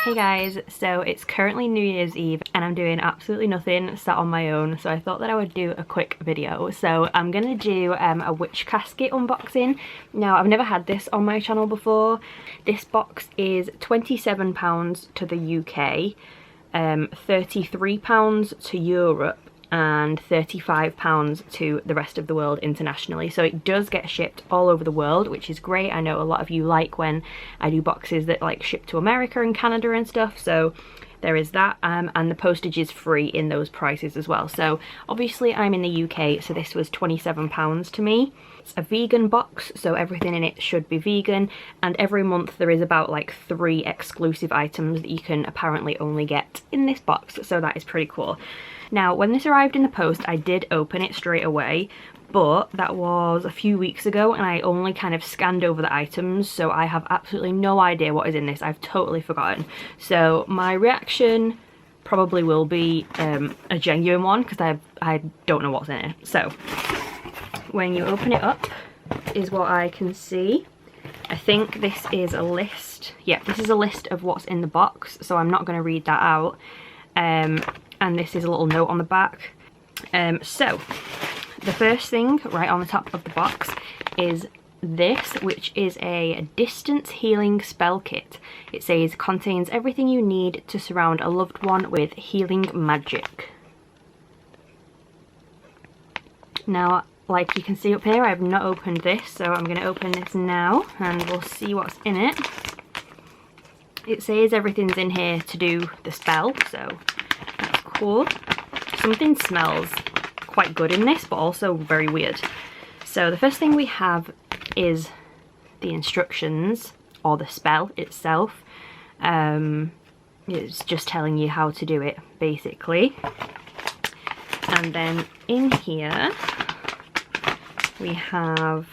Hey guys, so it's currently New Year's Eve and I'm doing absolutely nothing, sat on my own, so I thought that I would do a quick video. So I'm gonna do a witch casket unboxing. Now, I've never had this on my channel before. This box is £27 to the UK, £33 to Europe, and £35 to the rest of the world internationally. So it does get shipped all over the world, which is great. I know a lot of you like when I do boxes that like ship to America and Canada and stuff, so there is that, and the postage is free in those prices as well. So obviously I'm in the UK, so this was £27 to me. It's a vegan box, so everything in it should be vegan, and every month there is about like 3 exclusive items that you can apparently only get in this box, so that is pretty cool. Now, when this arrived in the post, I did open it straight away, but that was a few weeks ago and I only kind of scanned over the items, so I have absolutely no idea what is in this. I've totally forgotten. So my reaction probably will be a genuine one, because I don't know what's in it. So when you open it up is what I can see. I think this is a list. Yeah, this is a list of what's in the box, so I'm not going to read that out. And this is a little note on the back. So the first thing right on the top of the box is this, which is a distance healing spell kit. It says contains everything you need to surround a loved one with healing magic. Now, like you can see up here, I have not opened this, so I'm going to open this now and we'll see what's in it. It says everything's in here to do the spell, so that's cool. Something smells quite good in this, but also very weird. So the first thing we have is the instructions, or the spell itself. It's just telling you how to do it, basically. And then in here we have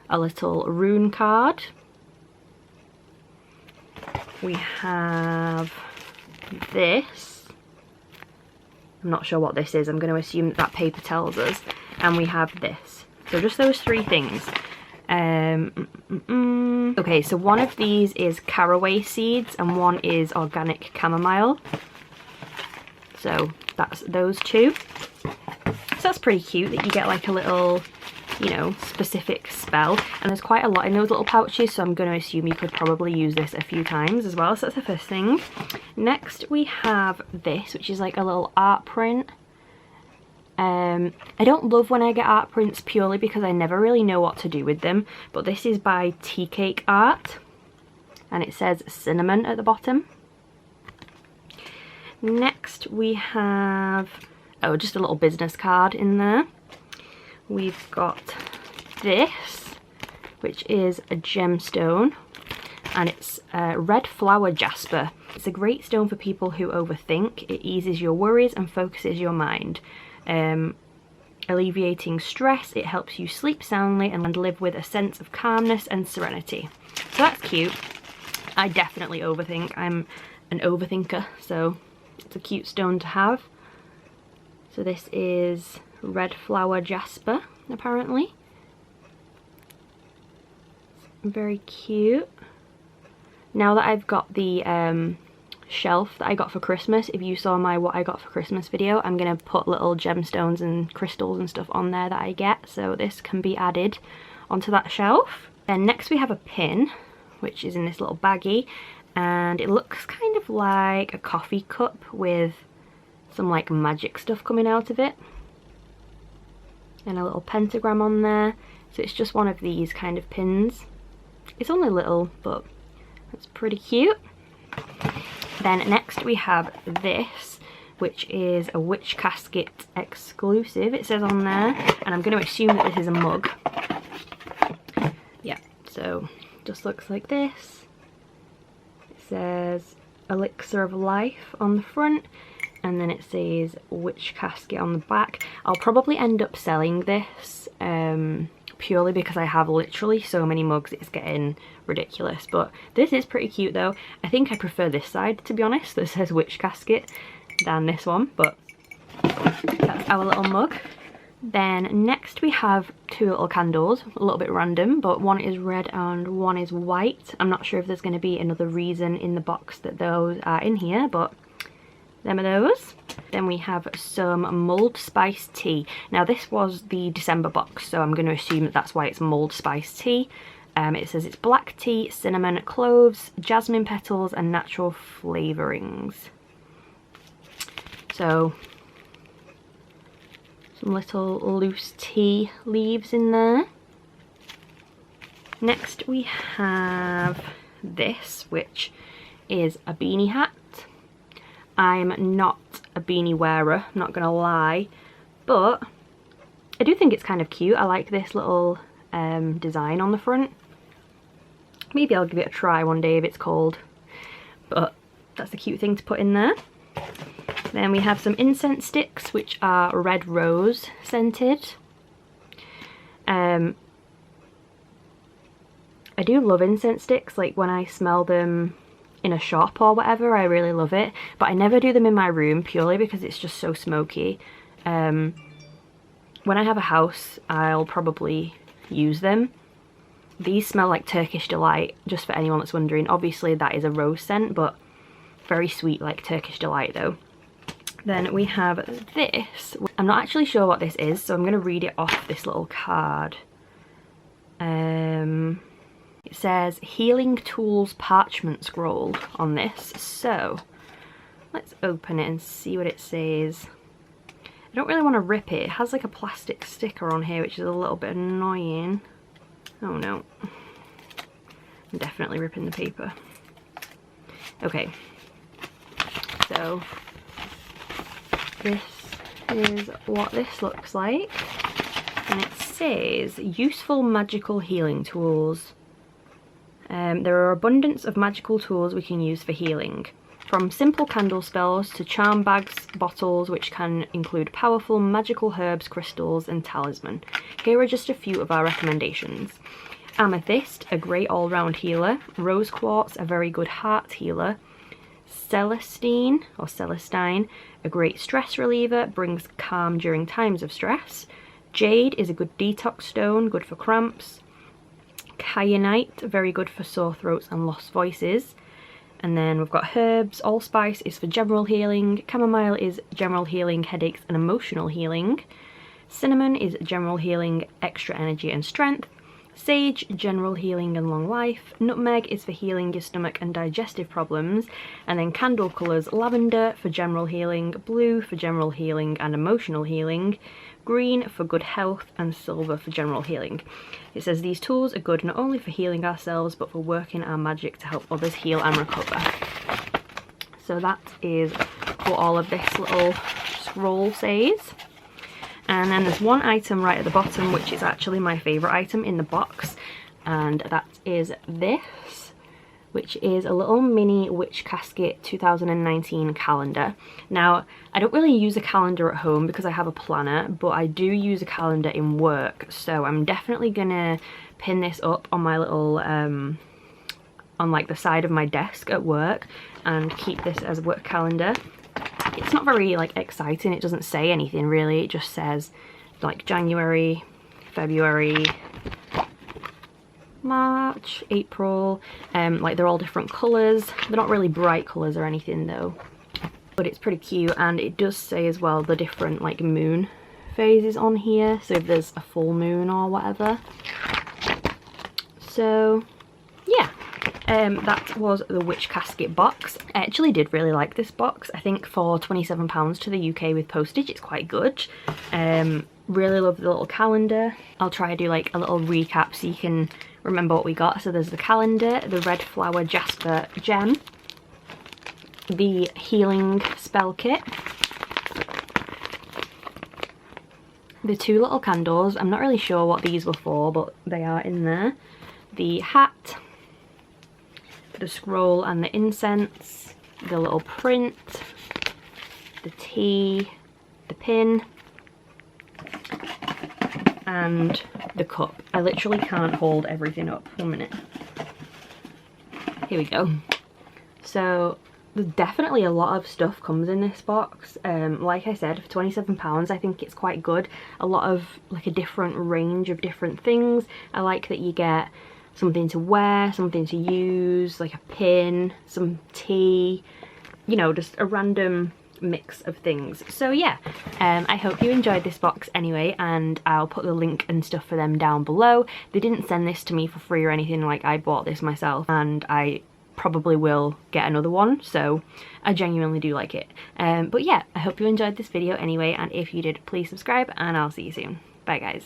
a little rune card. We have this. I'm not sure what this is. I'm going to assume that paper tells us. And we have this. So just those 3 things. Okay, so one of these is caraway seeds and one is organic chamomile. So that's those 2. So that's pretty cute that you get like a little, you know, specific spell, and there's quite a lot in those little pouches, so I'm going to assume you could probably use this a few times as well. So that's the first thing. Next we have this, which is like a little art print. I don't love when I get art prints purely because I never really know what to do with them, but this is by Tea Cake Art and it says cinnamon at the bottom. Next we have, oh, just a little business card in there. We've got this, which is a gemstone, and it's red flower jasper. It's a great stone for people who overthink. It eases your worries and focuses your mind. Alleviating stress, it helps you sleep soundly and live with a sense of calmness and serenity. So that's cute. I definitely overthink. I'm an overthinker, so it's a cute stone to have. So this is red flower jasper, apparently. Very cute. Now that I've got the shelf that I got for Christmas, if you saw my what I got for Christmas video, I'm going to put little gemstones and crystals and stuff on there that I get, so this can be added onto that shelf. Then next we have a pin, which is in this little baggie, and it looks kind of like a coffee cup with some like magic stuff coming out of it. And a little pentagram on there, so it's just one of these kind of pins. It's only little, but it's pretty cute. Then next we have this, which is a witch casket exclusive, it says on there, and I'm going to assume that this is a mug. Yeah, so just looks like this. It says elixir of life on the front, and then it says witch casket on the back. I'll probably end up selling this purely because I have literally so many mugs, it's getting ridiculous. But this is pretty cute though. I think I prefer this side, to be honest, that says witch casket than this one, but that's our little mug. Then next we have two little candles, a little bit random, but one is red and one is white. I'm not sure if there's going to be another reason in the box that those are in here, but them are those. Then we have some mulled spice tea. Now this was the December box, so I'm going to assume that that's why it's mulled spice tea. It says it's black tea, cinnamon, cloves, jasmine petals and natural flavourings. So some little loose tea leaves in there. Next we have this, which is a beanie hat. I'm not a beanie wearer, not gonna lie, but I do think it's kind of cute. I like this little design on the front. Maybe I'll give it a try one day if it's cold, but that's a cute thing to put in there. Then we have some incense sticks, which are red rose scented. I do love incense sticks, like when I smell them in a shop or whatever, I really love it, but I never do them in my room purely because it's just so smoky. When I have a house, I'll probably use them. These smell like Turkish Delight, just for anyone that's wondering. Obviously that is a rose scent, but very sweet like Turkish Delight though. Then we have this. I'm not actually sure what this is, so I'm going to read it off this little card. It says Healing Tools Parchment Scroll on this, so let's open it and see what it says. I don't really want to rip it. It has like a plastic sticker on here, which is a little bit annoying. Oh no, I'm definitely ripping the paper. Okay, so this is what this looks like, and it says useful magical healing tools. There are abundance of magical tools we can use for healing, from simple candle spells to charm bags, bottles which can include powerful magical herbs, crystals and talisman. Here are just a few of our recommendations. Amethyst, a great all-round healer. Rose quartz, a very good heart healer. Celestine, a great stress reliever, brings calm during times of stress. Jade is a good detox stone, good for cramps. Kyanite, very good for sore throats and lost voices. And then we've got herbs. Allspice is for general healing. Chamomile is general healing, headaches and emotional healing. Cinnamon is general healing, extra energy and strength. Sage, general healing and long life. Nutmeg is for healing your stomach and digestive problems. And then candle colours, lavender for general healing, blue for general healing and emotional healing, green for good health, and silver for general healing. It says these tools are good not only for healing ourselves but for working our magic to help others heal and recover. So that is what all of this little scroll says. And then there's one item right at the bottom which is actually my favourite item in the box, and that is this, which is a little mini Witch Casket 2019 calendar. Now, I don't really use a calendar at home because I have a planner, but I do use a calendar in work, so I'm definitely gonna pin this up on my little, on like the side of my desk at work and keep this as a work calendar. It's not very like exciting, it doesn't say anything really, it just says like January, February, March, April, like they're all different colours. They're not really bright colours or anything though, but it's pretty cute, and it does say as well the different like moon phases on here, so if there's a full moon or whatever. So yeah, that was the Witch Casket box. I actually did really like this box. I think for £27 to the UK with postage it's quite good. Really love the little calendar. I'll try to do like a little recap so you can remember what we got. So there's the calendar, the red flower jasper gem, the healing spell kit, the two little candles. I'm not really sure what these were for, but they are in there. The hat, the scroll and the incense, the little print, the tea, the pin, and the cup. I literally can't hold everything up. 1 minute. Here we go. So there's definitely a lot of stuff comes in this box. Like I said, for £27 I think it's quite good. A lot of like a different range of different things. I like that you get something to wear, something to use, like a pin, some tea, you know, just a random mix of things. So yeah, I hope you enjoyed this box anyway, and I'll put the link and stuff for them down below. They didn't send this to me for free or anything, like I bought this myself, and I probably will get another one, so I genuinely do like it. But yeah, I hope you enjoyed this video anyway, and if you did, please subscribe, and I'll see you soon. Bye guys.